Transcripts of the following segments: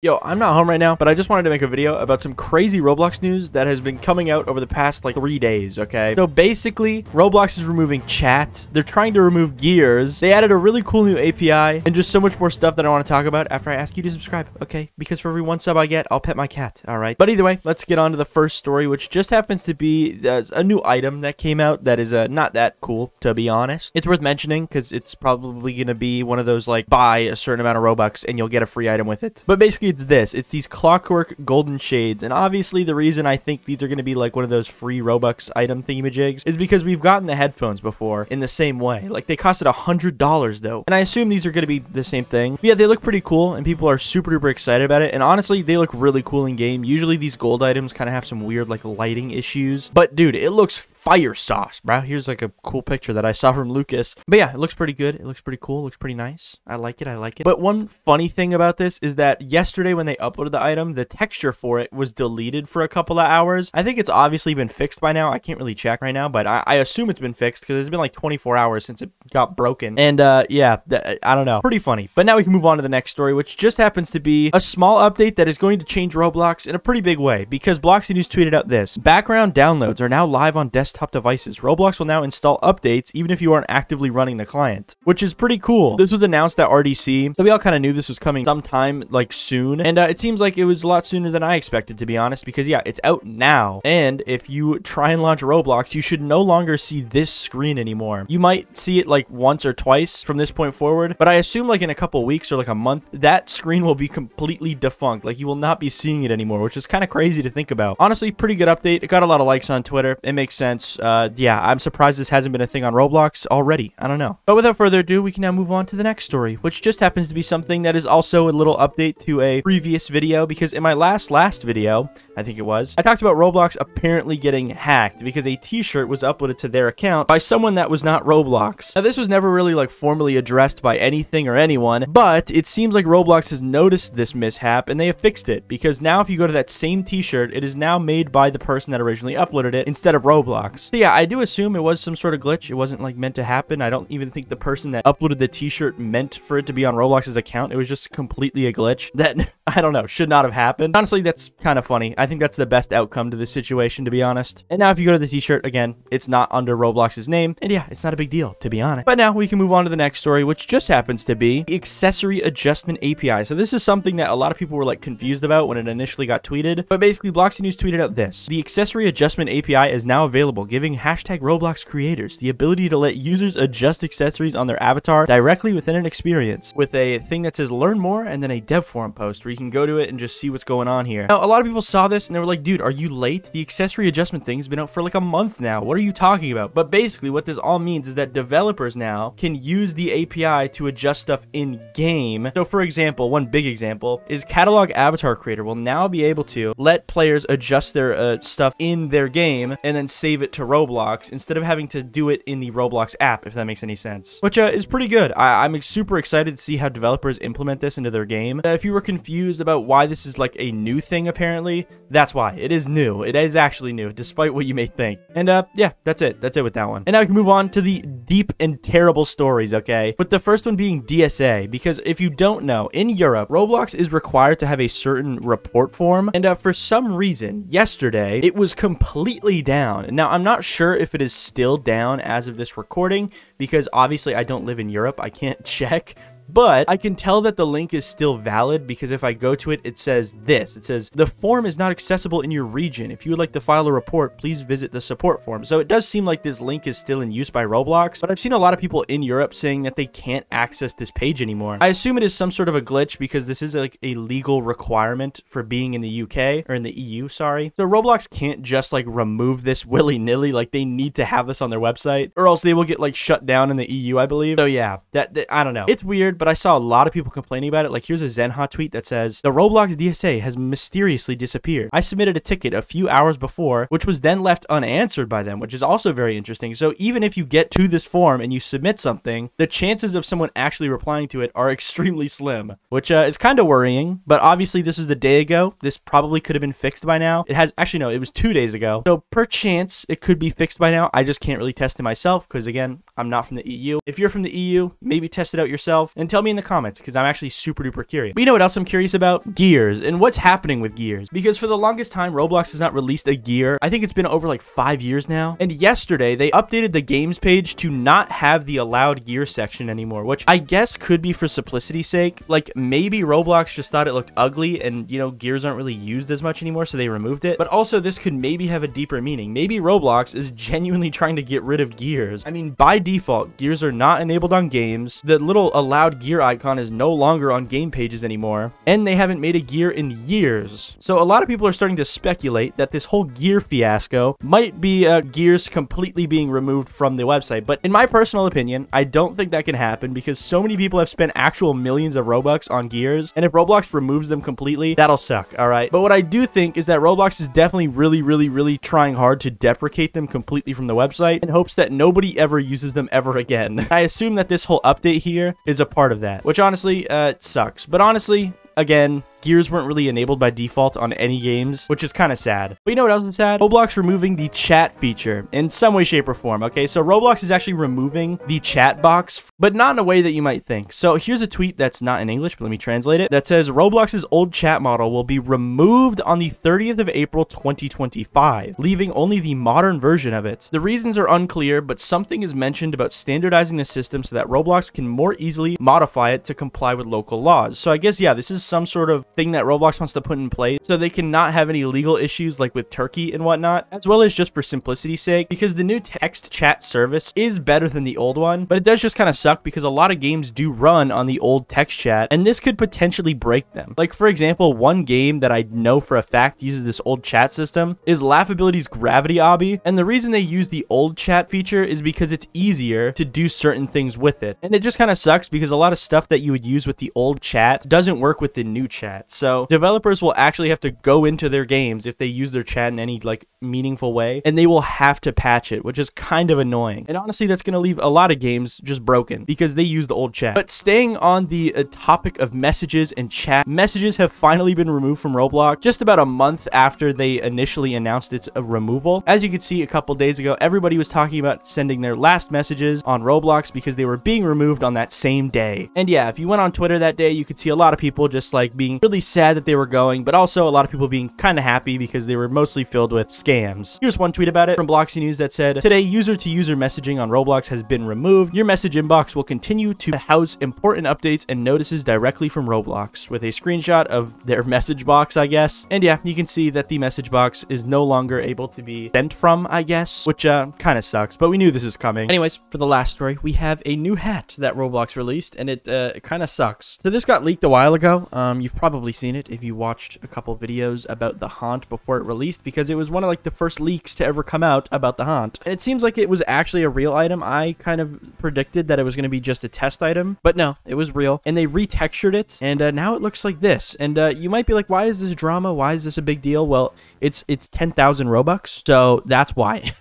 Yo, I'm not home right now, but I just wanted to make a video about some crazy Roblox news that has been coming out over the past, like, 3 days, okay? So, basically, Roblox is removing chat. They're trying to remove Gears. They added a really cool new API and just so much more stuff that I want to talk about after I ask you to subscribe, okay? Because for every 1 sub I get, I'll pet my cat, all right? But either way, let's get on to the first story, which just happens to be a new item that came out that is not that cool, to be honest. It's worth mentioning because it's probably going to be one of those, like, buy a certain amount of Robux and you'll get a free item with it. But basically, it's these Clockwork golden shades, and obviously the reason I think these are going to be like one of those free Robux item thingamajigs is because we've gotten the headphones before in the same way. Like, they costed $100 though, and I assume these are going to be the same thing. But yeah, they look pretty cool and people are super duper excited about it, and honestly they look really cool in game. Usually these gold items kind of have some weird like lighting issues, but dude, it looks fire sauce, bro. Here's like a cool picture that I saw from Lucas. But yeah, it looks pretty good. It looks pretty cool. It looks pretty nice. I like it. I like it. But one funny thing about this is that yesterday when they uploaded the item, the texture for it was deleted for a couple of hours. I think it's obviously been fixed by now. I can't really check right now, but I assume it's been fixed because it's been like 24 hours since it got broken. And yeah, I don't know. Pretty funny. But now we can move on to the next story, which just happens to be a small update that is going to change Roblox in a pretty big way, because Bloxy News tweeted out this: background downloads are now live on desktop devices. Roblox will now install updates even if you aren't actively running the client, which is pretty cool. This was announced at RDC, so we all kind of knew this was coming sometime like soon, and it seems like it was a lot sooner than I expected, to be honest, because yeah, it's out now. And if you try and launch Roblox, you should no longer see this screen anymore. You might see it like once or twice from this point forward, but I assume like in a couple weeks or like a month, that screen will be completely defunct. Like, you will not be seeing it anymore, which is kind of crazy to think about. Honestly, pretty good update. It got a lot of likes on Twitter. It makes sense. Yeah, I'm surprised this hasn't been a thing on Roblox already. I don't know. But without further ado, we can now move on to the next story, which just happens to be something that is also a little update to a previous video, because in my last video, I think it was, I talked about Roblox apparently getting hacked because a t-shirt was uploaded to their account by someone that was not Roblox. Now, this was never really like formally addressed by anything or anyone, but it seems like Roblox has noticed this mishap and they have fixed it, because now if you go to that same t-shirt, it is now made by the person that originally uploaded it instead of Roblox. So yeah, I do assume it was some sort of glitch. It wasn't like meant to happen. I don't even think the person that uploaded the t-shirt meant for it to be on Roblox's account. It was just completely a glitch that, I don't know, should not have happened. Honestly, that's kind of funny. I think that's the best outcome to this situation, to be honest. And now if you go to the t-shirt, again, it's not under Roblox's name, and yeah, it's not a big deal, to be honest. But now we can move on to the next story, which just happens to be the accessory adjustment API. So this is something that a lot of people were like confused about when it initially got tweeted, but basically Bloxy News tweeted out this: the accessory adjustment API is now available, giving hashtag Roblox creators the ability to let users adjust accessories on their avatar directly within an experience, with a thing that says learn more and then a dev forum post where you can go to it and just see what's going on here. Now, a lot of people saw this and they were like, dude, are you late? The accessory adjustment thing has been out for like a month now. What are you talking about? But basically what this all means is that developers now can use the API to adjust stuff in game. So for example, one big example is Catalog Avatar Creator will now be able to let players adjust their stuff in their game and then save it to Roblox instead of having to do it in the Roblox app, if that makes any sense, which is pretty good. I'm super excited to see how developers implement this into their game. If you were confused about why this is like a new thing, apparently that's why. It is new. It is actually new, despite what you may think. And yeah, that's it with that one. And now we can move on to the deep and terrible stories, okay? But the first one being DSA, because if you don't know, in Europe, Roblox is required to have a certain report form, and for some reason yesterday it was completely down. Now, I'm not sure if it is still down as of this recording, because obviously I don't live in Europe. I can't check. But I can tell that the link is still valid, because if I go to it, it says this. It says, the form is not accessible in your region. If you would like to file a report, please visit the support form. So it does seem like this link is still in use by Roblox, but I've seen a lot of people in Europe saying that they can't access this page anymore. I assume it is some sort of a glitch, because this is like a legal requirement for being in the UK, or in the EU, sorry. So Roblox can't just like remove this willy-nilly. Like, they need to have this on their website, or else they will get like shut down in the EU, I believe. So yeah, that I don't know. It's weird, but I saw a lot of people complaining about it. Like, here's a Zenha tweet that says, the Roblox DSA has mysteriously disappeared. I submitted a ticket a few hours before, which was then left unanswered by them, which is also very interesting. So even if you get to this form and you submit something, the chances of someone actually replying to it are extremely slim, which is kind of worrying. But obviously this is the day ago. This probably could have been fixed by now. It has, actually no, it was 2 days ago. So per chance it could be fixed by now. I just can't really test it myself, because again, I'm not from the EU. If you're from the EU, maybe test it out yourself and then tell me in the comments, because I'm actually super duper curious. But you know what else I'm curious about? Gears, and what's happening with Gears. Because for the longest time, Roblox has not released a gear. I think it's been over like 5 years now. And yesterday, they updated the games page to not have the allowed gear section anymore, which I guess could be for simplicity's sake. Like, maybe Roblox just thought it looked ugly and, you know, gears aren't really used as much anymore, so they removed it. But also, this could maybe have a deeper meaning. Maybe Roblox is genuinely trying to get rid of gears. I mean, by default, gears are not enabled on games. The little allowed gear icon is no longer on game pages anymore, and they haven't made a gear in years. So a lot of people are starting to speculate that this whole gear fiasco might be gears completely being removed from the website. But in my personal opinion, I don't think that can happen because so many people have spent actual millions of Robux on gears, and if Roblox removes them completely, that'll suck, all right? But what I do think is that Roblox is definitely really trying hard to deprecate them completely from the website in hopes that nobody ever uses them ever again. I assume that this whole update here is a part of that, which honestly sucks. But honestly, again, gears weren't really enabled by default on any games, which is kind of sad. But you know what else is sad? Roblox removing the chat feature in some way, shape, or form. Okay, so Roblox is actually removing the chat box, but not in a way that you might think. So here's a tweet that's not in English, but let me translate it. That says, Roblox's old chat model will be removed on the 30th of April, 2025, leaving only the modern version of it. The reasons are unclear, but something is mentioned about standardizing the system so that Roblox can more easily modify it to comply with local laws. So I guess, yeah, this is some sort of thing that Roblox wants to put in place so they can not have any legal issues like with Turkey and whatnot, as well as just for simplicity's sake, because the new text chat service is better than the old one, but it does just kind of suck because a lot of games do run on the old text chat, and this could potentially break them. Like, for example, one game that I know for a fact uses this old chat system is Laughability's Gravity Obby, and the reason they use the old chat feature is because it's easier to do certain things with it. And it just kind of sucks because a lot of stuff that you would use with the old chat doesn't work with the new chat. So developers will actually have to go into their games if they use their chat in any like meaningful way, and they will have to patch it, which is kind of annoying. And honestly, that's going to leave a lot of games just broken because they use the old chat. But staying on the topic of messages and chat, messages have finally been removed from Roblox just about a month after they initially announced its removal. As you can see, a couple days ago, everybody was talking about sending their last messages on Roblox because they were being removed on that same day. And yeah, if you went on Twitter that day, you could see a lot of people just like being really sad that they were going, but also a lot of people being kind of happy because they were mostly filled with scams. Here's one tweet about it from Bloxy News that said, today, user-to-user messaging on Roblox has been removed. Your message inbox will continue to house important updates and notices directly from Roblox, with a screenshot of their message box, I guess. And yeah, you can see that the message box is no longer able to be sent from, I guess, which kind of sucks, but we knew this was coming. Anyways, for the last story, we have a new hat that Roblox released, and it kind of sucks. So this got leaked a while ago. You've probably seen it if you watched a couple videos about the haunt before it released, because it was one of like the first leaks to ever come out about the haunt, and it seems like it was actually a real item. I kind of predicted that it was going to be just a test item, but no, it was real, and they retextured it, and now it looks like this. And you might be like, why is this drama? Why is this a big deal? Well, it's 10,000 Robux, so that's why.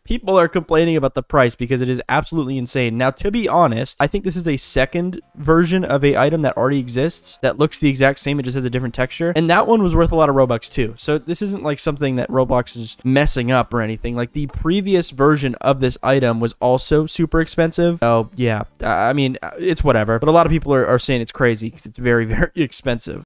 People are complaining about the price because it is absolutely insane. Now, to be honest, I think this is a second version of a item that already exists that looks the exact same. It just has a different texture, and that one was worth a lot of Robux too. So this isn't like something that Roblox is messing up or anything. Like, the previous version of this item was also super expensive. Oh yeah, I mean, it's whatever, but a lot of people are saying it's crazy because it's very expensive.